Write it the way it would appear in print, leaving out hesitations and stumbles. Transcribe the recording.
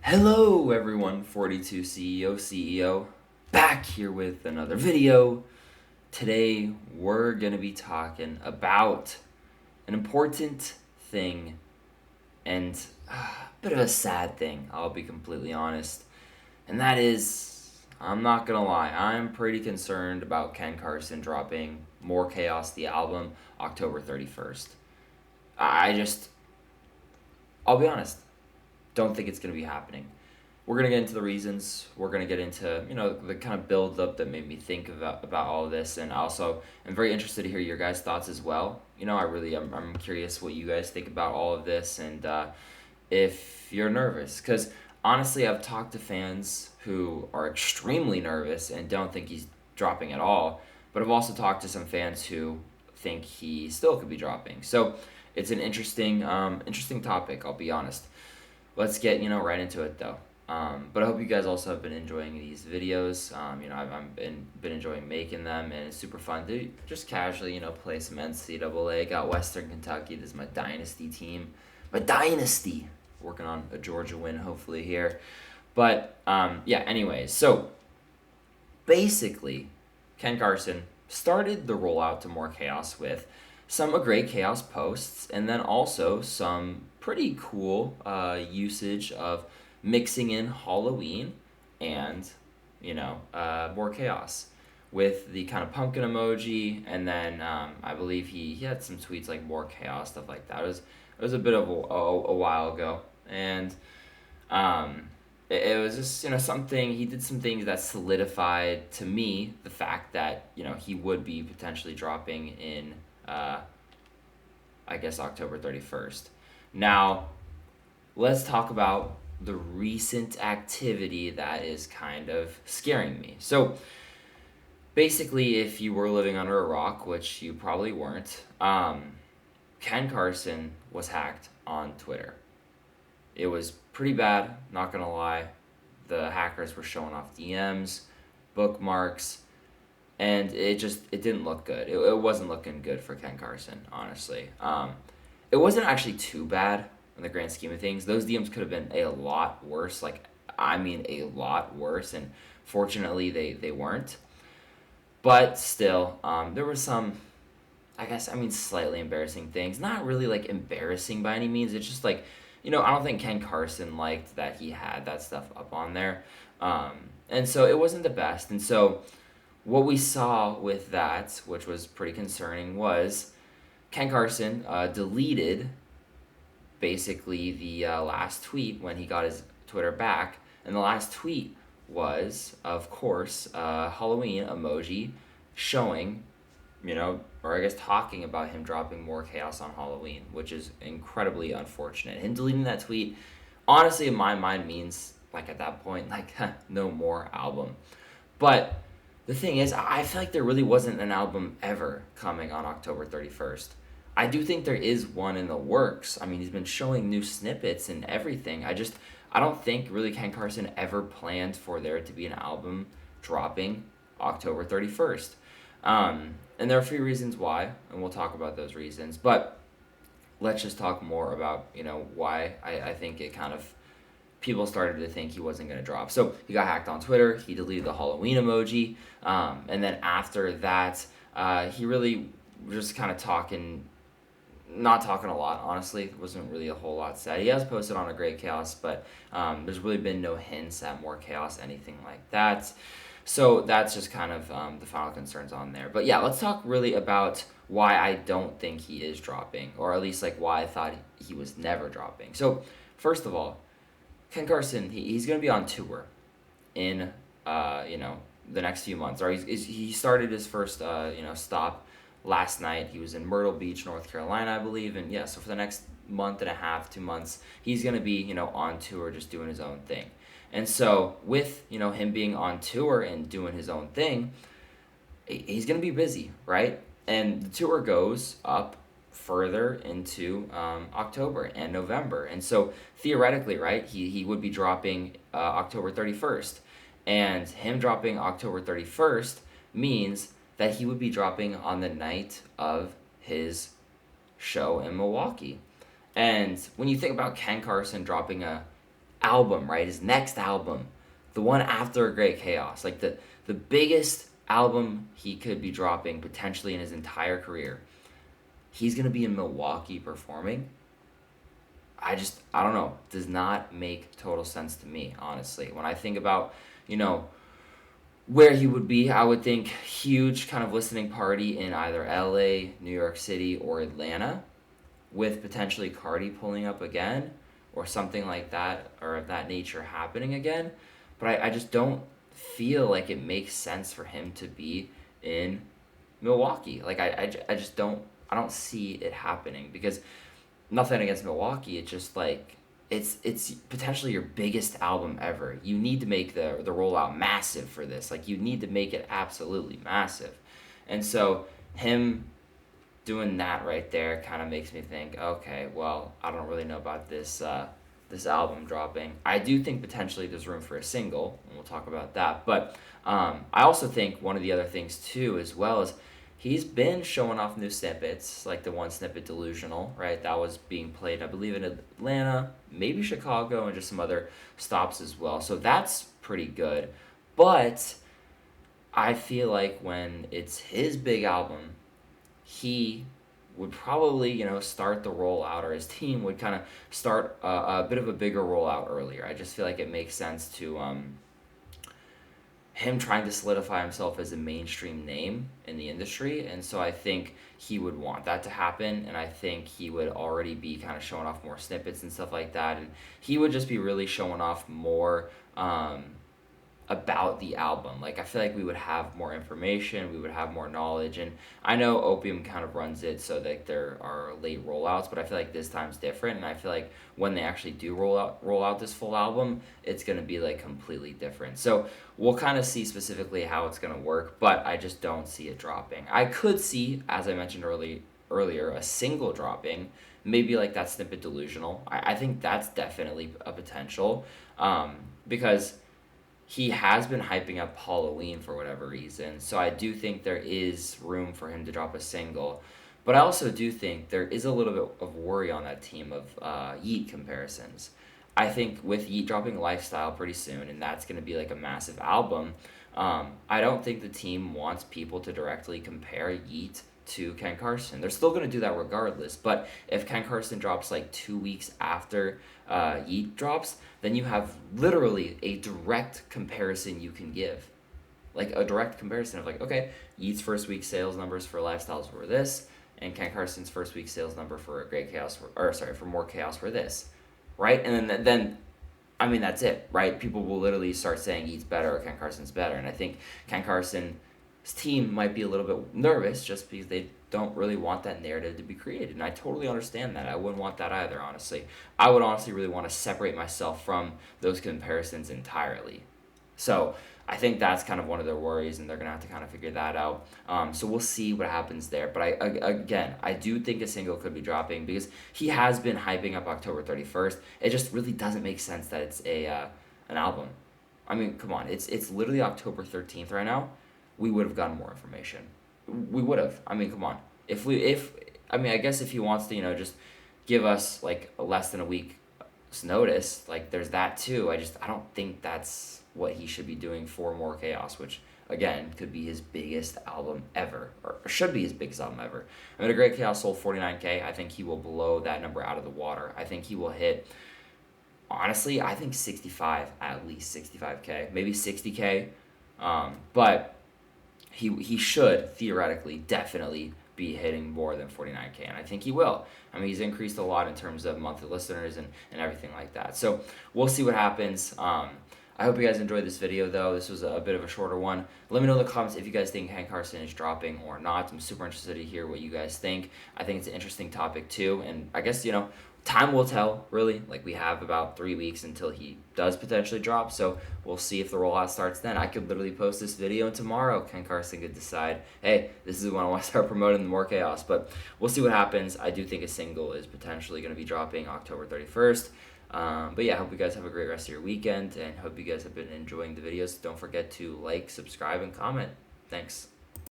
Hello everyone, 42 CEO, back here with another video. Today we're going to be talking about an important thing and a bit of a sad thing, I'll be completely honest. And that is, I'm not going to lie, I'm pretty concerned about Ken Carson dropping More Chaos, the album, October 31st. I just, I'll be honest, don't think it's going to be happening. We're going to get into the reasons. We're going to get into, the kind of build up that made me think about all of this. And also, I'm very interested to hear your guys' thoughts as well. I'm curious what you guys think about all of this and if you're nervous. Because honestly, I've talked to fans who are extremely nervous and don't think he's dropping at all. But I've also talked to some fans who think he still could be dropping. So it's an interesting topic, I'll be honest. Let's get right into it though. But I hope you guys also have been enjoying these videos. I've been enjoying making them, and it's super fun to just casually play some NCAA. Got Western Kentucky. This is my dynasty team. My dynasty. Working on a Georgia win hopefully here. But yeah. Anyways, so basically, Ken Carson started the rollout to More Chaos with some Great Chaos posts, and then also some pretty cool usage of mixing in Halloween and More Chaos with the kind of pumpkin emoji, and then I believe he had some tweets like More Chaos, stuff like that. It was a bit of a while ago, and it was just something. He did some things that solidified to me the fact that he would be potentially dropping in I guess October 31st. Now let's talk about the recent activity that is kind of scaring me. So basically, if you were living under a rock, which you probably weren't, Ken Carson was hacked on Twitter. It was pretty bad, not gonna lie. The hackers were showing off DMs, bookmarks, and it didn't look good. It wasn't looking good for Ken Carson, honestly. It wasn't actually too bad in the grand scheme of things. Those DMs could have been a lot worse, a lot worse, and fortunately they weren't. But still, there were some, slightly embarrassing things. Not really embarrassing by any means. It's just I don't think Ken Carson liked that he had that stuff up on there. And so it wasn't the best. And so what we saw with that, which was pretty concerning, was Ken Carson deleted basically the last tweet when he got his Twitter back. And the last tweet was, of course, Halloween emoji showing, or I guess talking about him dropping More Chaos on Halloween, which is incredibly unfortunate. Him deleting that tweet, honestly, in my mind means, at that point, no more album. But the thing is, I feel like there really wasn't an album ever coming on October 31st. I do think there is one in the works. I mean, he's been showing new snippets and everything. I don't think really Ken Carson ever planned for there to be an album dropping October 31st. And there are a few reasons why, and we'll talk about those reasons. But let's just talk more about, why I think it kind of, people started to think he wasn't going to drop. So he got hacked on Twitter. He deleted the Halloween emoji. And then after that, he really was just kind of not talking a lot, honestly. It wasn't really a whole lot said. He has posted on a Great Chaos, but there's really been no hints at More Chaos, anything like that. So that's just kind of the final concerns on there. But yeah, let's talk really about why I don't think he is dropping, or at least why I thought he was never dropping. So first of all, Ken Carson, he's going to be on tour in the next few months. Or he started his first stop last night. He was in Myrtle Beach, North Carolina, I believe. And yeah, so for the next month and a half, 2 months, he's going to be on tour, just doing his own thing. And so with him being on tour and doing his own thing, he's going to be busy, right? And the tour goes up further into October and November. And so theoretically, right, he would be dropping October 31st. And him dropping October 31st means that he would be dropping on the night of his show in Milwaukee. And when you think about Ken Carson dropping a album, right? His next album, the one after A Great Chaos, like the biggest album he could be dropping potentially in his entire career. He's gonna be in Milwaukee performing. I don't know, does not make total sense to me, honestly. When I think about, you know, where he would be, I would think huge kind of listening party in either LA, New York City, or Atlanta, with potentially Cardi pulling up again, or something like that, or of that nature happening again. But I just don't feel like it makes sense for him to be in Milwaukee. Like, I just I don't see it happening, because nothing against Milwaukee. It's just like it's potentially your biggest album ever. You need to make the rollout massive for this. Like, you need to make it absolutely massive. And so him doing that right there kind of makes me think, okay, well, I don't really know about this album dropping. I do think potentially there's room for a single, and we'll talk about that. But I also think one of the other things too, as well, is he's been showing off new snippets, like the one snippet Delusional, right? That was being played, I believe, in Atlanta, maybe Chicago, and just some other stops as well. So that's pretty good. But I feel like when it's his big album, he would probably, start the rollout, or his team would kind of start a bit of a bigger rollout earlier. I just feel like it makes sense to him trying to solidify himself as a mainstream name in the industry. And so I think he would want that to happen. And I think he would already be kind of showing off more snippets and stuff like that. And he would just be really showing off more about the album. Like, I feel like we would have more information, we would have more knowledge. And I know Opium kind of runs it so that there are late rollouts, but I feel like this time's different. And I feel like when they actually do roll out this full album, it's going to be like completely different. So we'll kind of see specifically how it's going to work, but I just don't see it dropping. I could see, as I mentioned earlier, a single dropping, maybe like that snippet Delusional. I think that's definitely a potential, because he has been hyping up Halloween for whatever reason. So I do think there is room for him to drop a single. But I also do think there is a little bit of worry on that team of Yeet comparisons. I think with Yeet dropping Lifestyle pretty soon, and that's going to be like a massive album, I don't think the team wants people to directly compare Yeet to Ken Carson. They're still going to do that regardless. But if Ken Carson drops like 2 weeks after Yeet drops, then you have literally a direct comparison you can give. Like a direct comparison of like, okay, Yeet's first week sales numbers for Lifestyles were this, and Ken Carson's first week sales number for A Great Chaos, for More Chaos were this, right? And then I mean, that's it, right? People will literally start saying Yeet's better or Ken Carson's better. And I think Ken Carson's team might be a little bit nervous just because they don't really want that narrative to be created. And I totally understand that. I wouldn't want that either, honestly. I would honestly really want to separate myself from those comparisons entirely. So I think that's kind of one of their worries, and they're going to have to kind of figure that out. So we'll see what happens there. But I do think a single could be dropping, because he has been hyping up October 31st. It just really doesn't make sense that it's an album. I mean, come on. It's literally October 13th right now. We would have gotten more information. We would have. I mean, come on. I guess if he wants to, just give us like less than a week's notice, like there's that too. I don't think that's what he should be doing for More Chaos, which again could be his biggest album ever, or should be his biggest album ever. I mean, A Great Chaos sold 49K. I think he will blow that number out of the water. I think he will hit, honestly, I think 65, at least 65K, maybe 60K. But he should theoretically definitely be hitting more than 49K, and I think he will. I mean, he's increased a lot in terms of monthly listeners and everything like that. So we'll see what happens. I hope you guys enjoyed this video, though. This was a bit of a shorter one. Let me know in the comments if you guys think Ken Carson is dropping or not. I'm super interested to hear what you guys think. I think it's an interesting topic, too. And I guess, time will tell, really. Like, we have about 3 weeks until he does potentially drop. So we'll see if the rollout starts then. I could literally post this video, and tomorrow Ken Carson could decide, hey, this is when I want to start promoting the More Chaos. But we'll see what happens. I do think a single is potentially going to be dropping October 31st. But yeah, I hope you guys have a great rest of your weekend, and hope you guys have been enjoying the videos. Don't forget to like, subscribe, and comment. Thanks.